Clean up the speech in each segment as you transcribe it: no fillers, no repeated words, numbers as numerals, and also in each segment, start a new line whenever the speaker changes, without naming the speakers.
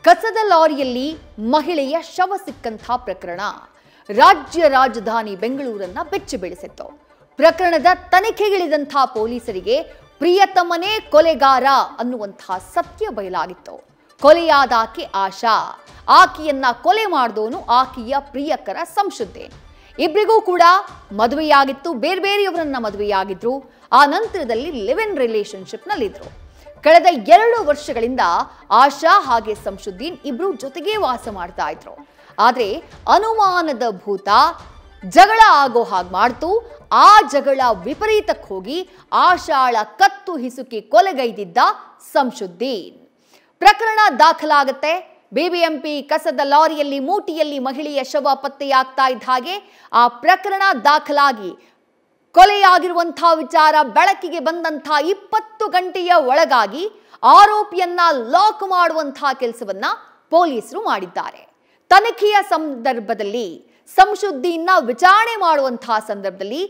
ಕಸದ ಲಾರಿಯಲ್ಲಿ ಮಹಿಳೆಯ ಶವ ಸಿಕ್ಕಂಥ ಪ್ರಕರಣ ರಾಜ್ಯ ರಾಜಧಾನಿ ಬೆಂಗಳೂರನ್ನ ಬೆಚ್ಚಿ ಬೀಳಿಸಿತ್ತು. ಪ್ರಕರಣದ ತನಿಖೆಗಿಳಿದಂಥ ಪೊಲೀಸರಿಗೆ ಪ್ರಿಯತಮನೇ ಕೊಲೆಗಾರ ಅನ್ನುವಂಥ ಸತ್ಯ ಬಯಲಾಗಿತ್ತು. ಕೊಲೆಯಾದ ಆಕೆ ಆಶಾ, ಆಕೆಯನ್ನ ಕೊಲೆ ಮಾಡಿದವನು ಆಕೆಯ ಪ್ರಿಯಕರ ಸಂಶುದ್ದೀನ್. ಇಬ್ಬರಿಗೂ ಕೂಡ ಮದುವೆಯಾಗಿತ್ತು, ಬೇರೆ ಬೇರೆಯವರನ್ನ ಮದುವೆಯಾಗಿದ್ರು. ಆ ನಂತರದಲ್ಲಿ ಲಿವ್ ಇನ್ ರಿಲೇಶನ್ಶಿಪ್ ನಲ್ಲಿದ್ರು. ಕಳೆದ 2 ವರ್ಷಗಳಿಂದ ಆಶಾ ಹಾಗೆ ಸಂಶುದ್ದೀನ್ ಇಬ್ರು ಜೊತೆಗೆ ವಾಸ ಮಾಡ್ತಾ ಇದ್ರು. ಆದ್ರೆ ಅನುಮಾನದ ಭೂತ ಜಗಳ ಆಗೋ ಹಾಗೆ ಮಾಡ್ತು. ಆ ಜಗಳ ವಿಪರೀತಕ್ಕೆ ಹೋಗಿ ಆಶಾಳ ಕತ್ತು ಹಿಸುಕಿ ಕೊಲೆಗೈದಿದ್ದ ಸಂಶುದ್ದೀನ್. ಪ್ರಕರಣ ದಾಖಲಾಗುತ್ತೆ. ಬಿಬಿಎಂಪಿ ಕಸದ ಲಾರಿಯಲ್ಲಿ ಮೂಟಿಯಲ್ಲಿ ಮಹಿಳೆಯ ಶವ ಪತ್ತೆಯಾಗ್ತಾ ಇದ್ದ ಹಾಗೆ ಆ ಪ್ರಕರಣ ದಾಖಲಾಗಿ ಕೊಲೆಯಾಗಿರುವಂತಹ ವಿಚಾರ ಬೆಳಕಿಗೆ ಬಂದಂಥ 20 ಗಂಟೆಯ ಒಳಗಾಗಿ ಆರೋಪಿಯನ್ನ ಲಾಕ್ ಮಾಡುವಂತಹ ಕೆಲಸವನ್ನ ಪೊಲೀಸರು ಮಾಡಿದ್ದಾರೆ. ತನಿಖೆಯ ಸಂದರ್ಭದಲ್ಲಿ ಸಂಶುದ್ದೀನ್ನ ವಿಚಾರಣೆ ಮಾಡುವಂತಹ ಸಂದರ್ಭದಲ್ಲಿ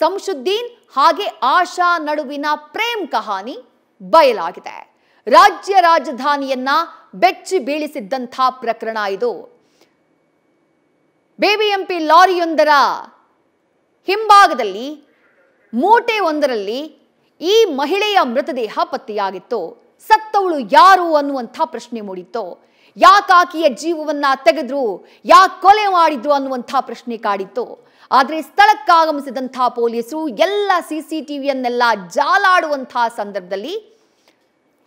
ಸಂಶುದ್ದೀನ್ ಹಾಗೆ ಆಶಾ ನಡುವಿನ ಪ್ರೇಮ್ ಕಹಾನಿ ಬಯಲಾಗಿದೆ. ರಾಜ್ಯ ರಾಜಧಾನಿಯನ್ನ ಬೆಚ್ಚಿ ಬೀಳಿಸಿದ್ದಂಥ ಪ್ರಕರಣ ಇದು. ಬಿಬಿಎಂಪಿ ಲಾರಿಯೊಂದರ ಹಿಂಭಾಗದಲ್ಲಿ ಮೂಟೆ ಒಂದರಲ್ಲಿ ಈ ಮಹಿಳೆಯ ಮೃತದೇಹ ಪತ್ತೆಯಾಗಿತ್ತು. ಸತ್ತವಳು ಯಾರು ಅನ್ನುವಂಥ ಪ್ರಶ್ನೆ ಮೂಡಿತ್ತು. ಯಾಕಾಕಿಯ ಜೀವವನ್ನ ತೆಗೆದ್ರು, ಯಾಕೆ ಕೊಲೆ ಮಾಡಿದ್ರು ಅನ್ನುವಂಥ ಪ್ರಶ್ನೆ ಕಾಡಿತ್ತು. ಆದರೆ ಸ್ಥಳಕ್ಕಾಗಮಿಸಿದಂಥ ಪೊಲೀಸರು ಎಲ್ಲ CCTVಯನ್ನೆಲ್ಲ ಜಾಲಾಡುವಂತಹ ಸಂದರ್ಭದಲ್ಲಿ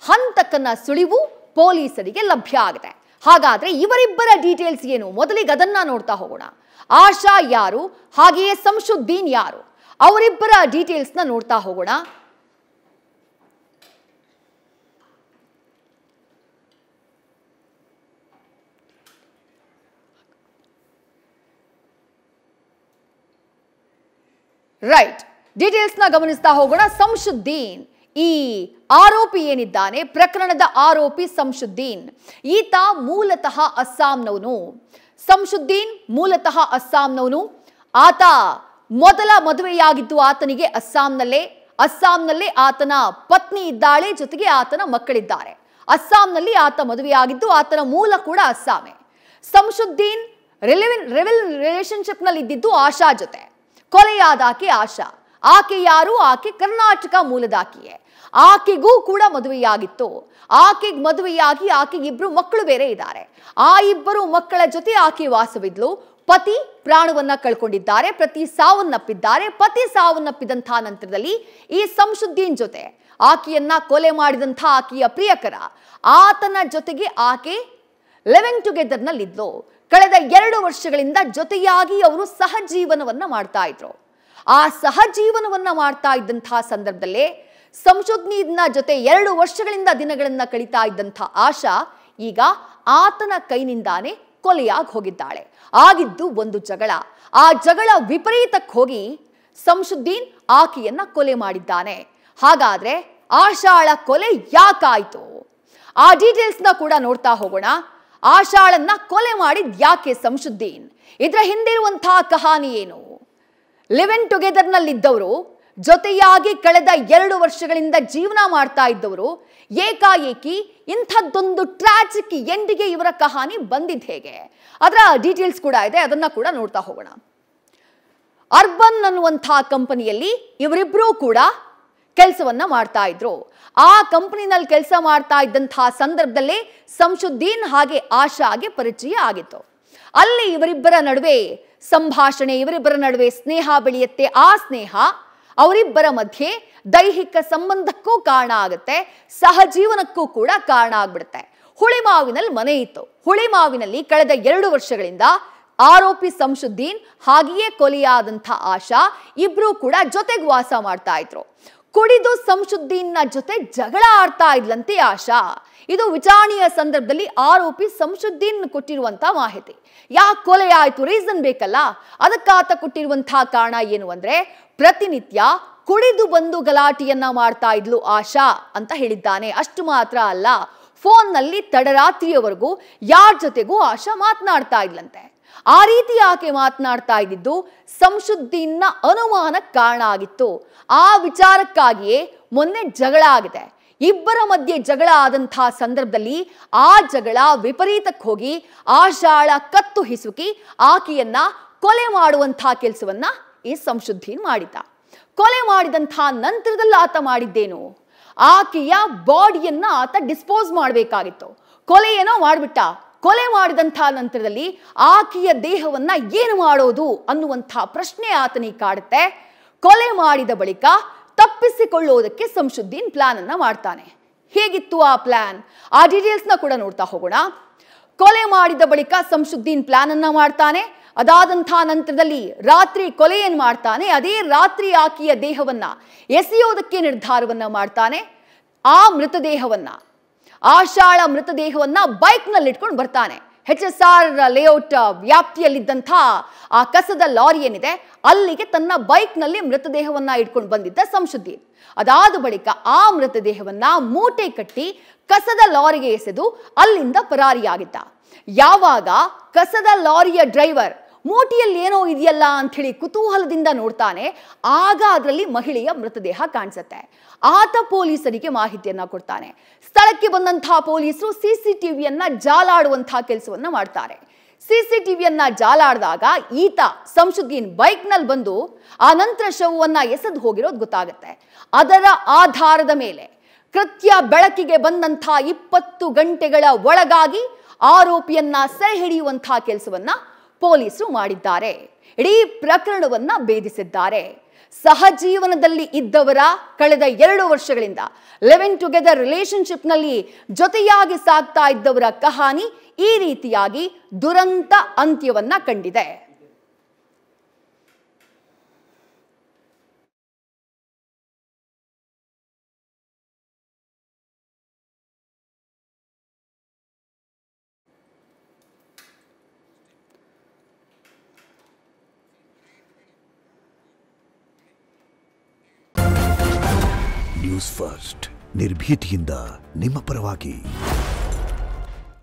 ಹಂತಕನ ಸುಳಿವು ಪೊಲೀಸರಿಗೆ ಲಭ್ಯ ಆಗಿದೆ. ಹಾಗಾದ್ರೆ ಇವರಿಬ್ಬರ ಡೀಟೇಲ್ಸ್ ಏನು? ಮೊದಲಿಗೆ ಅದನ್ನ ನೋಡ್ತಾ ಹೋಗೋಣ. ಆಶಾ ಯಾರು, ಹಾಗೆಯೇ ಸಂಶುದ್ದೀನ್ ಯಾರು, ಅವರಿಬ್ಬರ ಡೀಟೇಲ್ಸ್ ನ ನೋಡ್ತಾ ಹೋಗೋಣ. ರೈಟ್, ಡೀಟೇಲ್ಸ್ ನ ಗಮನಿಸ್ತಾ ಹೋಗೋಣ. ಸಂಶುದ್ದೀನ್, ಈ ಆರೋಪಿ ಏನಿದ್ದಾನೆ, ಪ್ರಕರಣದ ಆರೋಪಿ ಸಂಶುದ್ದೀನ್, ಈತ ಮೂಲತಃ ಅಸ್ಸಾಂನವನು. ಸಂಶುದ್ದೀನ್ ಮೂಲತಃ ಅಸ್ಸಾಂನವನು. ಆತ ಮೊದಲ ಮದುವೆಯಾಗಿದ್ದು ಆತನಿಗೆ ಅಸ್ಸಾಂನಲ್ಲೇ ಆತನ ಪತ್ನಿ ಇದ್ದಾಳೆ, ಜೊತೆಗೆ ಆತನ ಮಕ್ಕಳಿದ್ದಾರೆ. ಅಸ್ಸಾಂನಲ್ಲಿ ಆತ ಮದುವೆಯಾಗಿದ್ದು, ಆತನ ಮೂಲ ಕೂಡ ಅಸ್ಸಾಮೇ. ಸಂಶುದ್ದೀನ್ ರಿಲೇಶನ್ಶಿಪ್ ನಲ್ಲಿ ಇದ್ದಿದ್ದು ಆಶಾ ಜೊತೆ. ಕೊಲೆಯಾದ ಆಕೆ ಆಶಾ. ಆಕೆ ಯಾರು? ಆಕೆ ಕರ್ನಾಟಕ ಮೂಲದಾಕೆಯೇ. ಆಕೆಗೂ ಕೂಡ ಮದುವೆಯಾಗಿತ್ತು. ಆಕೆಗೆ ಮದುವೆಯಾಗಿ ಆಕೆಗೆ 2 ಮಕ್ಕಳು ಬೇರೆ ಇದ್ದಾರೆ. ಆ 2 ಮಕ್ಕಳ ಜೊತೆ ಆಕೆ ವಾಸವಿದ್ಲು. ಪತಿ ಪ್ರಾಣವನ್ನ ಕಳ್ಕೊಂಡಿದ್ದಾರೆ, ಪತಿ ಸಾವನ್ನಪ್ಪಿದಂಥ ನಂತರದಲ್ಲಿ ಈ ಸಂಶುದ್ದೀನ್ ಜೊತೆ ಆಕೆಯನ್ನ ಕೊಲೆ ಮಾಡಿದಂಥ ಆಕೆಯ ಪ್ರಿಯಕರ ಆತನ ಜೊತೆಗೆ ಆಕೆ ಲಿವಿಂಗ್ ಟುಗೆದರ್ ನಲ್ಲಿದ್ಲು. ಕಳೆದ 2 ವರ್ಷಗಳಿಂದ ಜೊತೆಯಾಗಿ ಅವರು ಸಹಜೀವನವನ್ನ ಮಾಡ್ತಾ ಇದ್ರು. ಆ ಸಹಜೀವನವನ್ನ ಮಾಡ್ತಾ ಇದ್ದಂತಹ ಸಂದರ್ಭದಲ್ಲೇ ಸಂಶುದ್ದೀನ್ನ ಜೊತೆ 2 ವರ್ಷಗಳಿಂದ ದಿನಗಳನ್ನ ಕಳೀತಾ ಇದ್ದಂಥ ಆಶಾ ಈಗ ಆತನ ಕೈನಿಂದಾನೇ ಕೊಲೆಯಾಗಿ ಹೋಗಿದ್ದಾಳೆ. ಆಗಿದ್ದು ಒಂದು ಜಗಳ. ಆ ಜಗಳ ವಿಪರೀತಕ್ಕೆ ಹೋಗಿ ಸಂಶುದ್ದೀನ್ ಆಕೆಯನ್ನ ಕೊಲೆ ಮಾಡಿದ್ದಾನೆ. ಹಾಗಾದ್ರೆ ಆಶಾಳ ಕೊಲೆ ಯಾಕಾಯ್ತು? ಆ ಡೀಟೇಲ್ಸ್ ನ ಕೂಡ ನೋಡ್ತಾ ಹೋಗೋಣ. ಆಶಾಳನ್ನ ಕೊಲೆ ಮಾಡಿದ್ ಯಾಕೆ ಸಂಶುದ್ದೀನ್? ಇದರ ಹಿಂದಿರುವಂತಹ ಕಹಾನಿ ಏನು? ಲಿವ್ ಇನ್ ಟುಗೆದರ್ ನಲ್ಲಿದ್ದವರು, ಜೊತೆಯಾಗಿ ಕಳೆದ 2 ವರ್ಷಗಳಿಂದ ಜೀವನ ಮಾಡ್ತಾ ಇದ್ದವರು, ಏಕಾಏಕಿ ಇಂಥದ್ದೊಂದು ಟ್ರಾಜಿಕ್ ಎಂಡಿಗೆ ಇವರ ಕಹಾನಿ ಬಂದಿದ್ದು ಹೇಗೆ? ಅದರ ಡೀಟೇಲ್ಸ್ ಕೂಡ ಇದೆ, ಅದನ್ನ ಕೂಡ ನೋಡ್ತಾ ಹೋಗೋಣ. ಅರ್ಬನ್ ಅನ್ನುವಂತಹ ಕಂಪನಿಯಲ್ಲಿ ಇವರಿಬ್ರು ಕೂಡ ಕೆಲಸವನ್ನ ಮಾಡ್ತಾ ಇದ್ರು. ಆ ಕಂಪನಿನಲ್ಲಿ ಕೆಲಸ ಮಾಡ್ತಾ ಇದ್ದಂತಹ ಸಂದರ್ಭದಲ್ಲೇ ಸಂಶುದ್ದೀನ್ ಹಾಗೆ ಆಶಾಗೆ ಪರಿಚಯ ಆಗಿತ್ತು. ಅಲ್ಲಿ ಇವರಿಬ್ಬರ ನಡುವೆ ಸಂಭಾಷಣೆ, ಇವರಿಬ್ಬರ ನಡುವೆ ಸ್ನೇಹ ಬೆಳೆಯುತ್ತೆ. ಆ ಸ್ನೇಹ ಅವರಿಬ್ಬರ ಮಧ್ಯೆ ದೈಹಿಕ ಸಂಬಂಧಕ್ಕೂ ಕಾರಣ ಆಗುತ್ತೆ, ಸಹಜೀವನಕ್ಕೂ ಕೂಡ ಕಾರಣ ಆಗ್ಬಿಡುತ್ತೆ. ಹುಳಿಮಾವಿನಲ್ಲಿ ಮನೆ ಇತ್ತು. ಹುಳಿಮಾವಿನಲ್ಲಿ ಕಳೆದ 2 ವರ್ಷಗಳಿಂದ ಆರೋಪಿ ಸಂಶುದ್ದೀನ್ ಹಾಗೆಯೇ ಕೊಲೆಯಾದಂಥ ಆಶಾ ಇಬ್ರು ಕೂಡ ಜೊತೆಗೆ ವಾಸ ಮಾಡ್ತಾ ಇದ್ರು. ಕುಡಿದು ಸಂಶುದ್ದೀನ್ನ ಜೊತೆ ಜಗಳ ಆಡ್ತಾ ಇದ್ಲಂತೆ ಆಶಾ. ಇದು ವಿಚಾರಣೆಯ ಸಂದರ್ಭದಲ್ಲಿ ಆರೋಪಿ ಸಂಶುದ್ದೀನ್ ಕೊಟ್ಟಿರುವಂತಹ ಮಾಹಿತಿ. ಯಾಕೆ ಕೊಲೆ ಆಯ್ತು, ರೀಸನ್ ಬೇಕಲ್ಲ. ಅದಕ್ಕಾತ ಕೊಟ್ಟಿರುವಂತಹ ಕಾರಣ ಏನು ಅಂದ್ರೆ, ಪ್ರತಿನಿತ್ಯ ಕುಡಿದು ಬಂದು ಗಲಾಟೆಯನ್ನ ಮಾಡ್ತಾ ಇದ್ಲು ಆಶಾ ಅಂತ ಹೇಳಿದ್ದಾನೆ. ಅಷ್ಟು ಮಾತ್ರ ಅಲ್ಲ, ಫೋನ್ನಲ್ಲಿ ತಡರಾತ್ರಿಯವರೆಗೂ ಯಾರ ಜೊತೆಗೂ ಆಶಾ ಮಾತನಾಡ್ತಾ ಇದ್ಲಂತೆ. ಆ ರೀತಿ ಆಕೆ ಮಾತನಾಡ್ತಾ ಇದ್ದಿದ್ದು ಸಂಶುದ್ದೀನ್ನ ಅನುಮಾನಕ್ಕೆ ಕಾರಣ ಆಗಿತ್ತು. ಆ ವಿಚಾರಕ್ಕಾಗಿಯೇ ಮೊನ್ನೆ ಜಗಳ ಆಗಿದೆ. ಇಬ್ಬರ ಮಧ್ಯೆ ಜಗಳ ಆದಂತಹ ಸಂದರ್ಭದಲ್ಲಿ ಆ ಜಗಳ ವಿಪರೀತಕ್ಕೆ ಹೋಗಿ ಆಶಾಳ ಕತ್ತು ಹಿಸುಕಿ ಆಕೆಯನ್ನ ಕೊಲೆ ಮಾಡುವಂತಹ ಕೆಲಸವನ್ನ ಈ ಸಂಶುದ್ದೀನ್ ಮಾಡಿದ್ದ. ಕೊಲೆ ಮಾಡಿದಂತಹ ನಂತರದಲ್ಲಿ ಆತ ಮಾಡಿದ್ದೇನು, ಆಕೆಯ ಬಾಡಿಯನ್ನ ಆತ ಡಿಸ್ಪೋಸ್ ಮಾಡಬೇಕಾಗಿತ್ತು. ಕೊಲೆ ಏನೋ ಮಾಡಿಬಿಟ್ಟ. ಕೊಲೆ ಮಾಡಿದಂತಹ ನಂತರದಲ್ಲಿ ಆಕೆಯ ದೇಹವನ್ನ ಏನು ಮಾಡೋದು ಅನ್ನುವಂತಹ ಪ್ರಶ್ನೆ ಆತನಿಗೆ ಕಾಡುತ್ತೆ. ಕೊಲೆ ಮಾಡಿದ ಬಳಿಕ ತಪ್ಪಿಸಿಕೊಳ್ಳೋದಕ್ಕೆ ಸಂಶುದ್ದೀನ್ ಪ್ಲಾನ್ ಅನ್ನ ಮಾಡ್ತಾನೆ. ಹೇಗಿತ್ತು ಆ ಪ್ಲಾನ್? ಆ ಡೀಟೇಲ್ಸ್ನ ಕೂಡ ನೋಡ್ತಾ ಹೋಗೋಣ. ಕೊಲೆ ಮಾಡಿದ ಬಳಿಕ ಸಂಶುದ್ದೀನ್ ಪ್ಲಾನ್ ಅನ್ನ ಮಾಡ್ತಾನೆ. ಅದಾದಂತಹ ನಂತರದಲ್ಲಿ ರಾತ್ರಿ ಕೊಲೆಯನ್ನು ಮಾಡ್ತಾನೆ. ಅದೇ ರಾತ್ರಿ ಆಕೆಯ ದೇಹವನ್ನ ಎಸೆಯೋದಕ್ಕೆ ನಿರ್ಧಾರವನ್ನ ಮಾಡ್ತಾನೆ. ಆ ಮೃತದೇಹವನ್ನ, ಆಶಾಳ ಮೃತದೇಹವನ್ನ ಬೈಕ್ ನಲ್ಲಿ ಇಟ್ಕೊಂಡು ಬರ್ತಾನೆ. HSR ಲೇಔಟ್ ವ್ಯಾಪ್ತಿಯಲ್ಲಿದ್ದಂಥ ಆ ಕಸದ ಲಾರಿ ಏನಿದೆ ಅಲ್ಲಿಗೆ ತನ್ನ ಬೈಕ್ ನಲ್ಲಿ ಮೃತದೇಹವನ್ನ ಇಟ್ಕೊಂಡು ಬಂದಿದ್ದ ಸಂಶುದ್ದೀನ್. ಅದಾದ ಬಳಿಕ ಆ ಮೃತದೇಹವನ್ನ ಮೂಟೆ ಕಟ್ಟಿ ಕಸದ ಲಾರಿಗೆ ಎಸೆದು ಅಲ್ಲಿಂದ ಪರಾರಿಯಾಗಿದ್ದ. ಯಾವಾಗ ಕಸದ ಲಾರಿಯ ಡ್ರೈವರ್ ಮೂಟಿಯಲ್ಲಿ ಏನೋ ಇದೆಯಲ್ಲ ಅಂತ ಹೇಳಿ ಕುತೂಹಲದಿಂದ ನೋಡ್ತಾನೆ, ಆಗ ಅದರಲ್ಲಿ ಮಹಿಳೆಯ ಮೃತದೇಹ ಕಾಣಿಸುತ್ತೆ. ಆತ ಪೊಲೀಸರಿಗೆ ಮಾಹಿತಿಯನ್ನ ಕೊಡ್ತಾನೆ. ಸ್ಥಳಕ್ಕೆ ಬಂದಂತಹ ಪೊಲೀಸರು CCTVಯನ್ನ ಜಾಲಾಡುವಂತಹ ಕೆಲಸವನ್ನ ಮಾಡ್ತಾರೆ. CCTVಯನ್ನ ಜಾಲಾಡಿದಾಗ ಈತ ಸಂಶುದ್ದೀನ್ ಬೈಕ್ ನಲ್ಲಿ ಬಂದು ಆ ನಂತರ ಶವವನ್ನ ಎಸೆದು ಹೋಗಿರೋದು ಗೊತ್ತಾಗುತ್ತೆ. ಅದರ ಆಧಾರದ ಮೇಲೆ ಕೃತ್ಯ ಬೆಳಕಿಗೆ ಬಂದಂತಹ 20 ಗಂಟೆಗಳ ಒಳಗಾಗಿ ಆರೋಪಿಯನ್ನ ಸೆರೆ ಹಿಡಿಯುವಂತಹ ಕೆಲಸವನ್ನ ಪೊಲೀಸರು ಮಾಡಿದ್ದಾರೆ. ಇಡೀ ಪ್ರಕರಣವನ್ನ ಭೇದಿಸಿದ್ದಾರೆ. ಸಹಜೀವನದಲ್ಲಿ ಇದ್ದವರ ಕಳೆದ 2 ವರ್ಷಗಳಿಂದ ಲಿವಿಂಗ್ ಟುಗೆದರ್ ರಿಲೇಶನ್ಶಿಪ್ ನಲ್ಲಿ ಜೊತೆಯಾಗಿ ಸಾಗ್ತಾ ಇದ್ದವರ ಕಹಾನಿ ಈ ರೀತಿಯಾಗಿ ದುರಂತ ಅಂತ್ಯವನ್ನ ಕಂಡಿದೆ.
ನ್ಯೂಸ್ ಫಸ್ಟ್ ನಿರ್ಭೀತಿಯಿಂದ ನಿಮ್ಮ ಪರವಾಗಿ.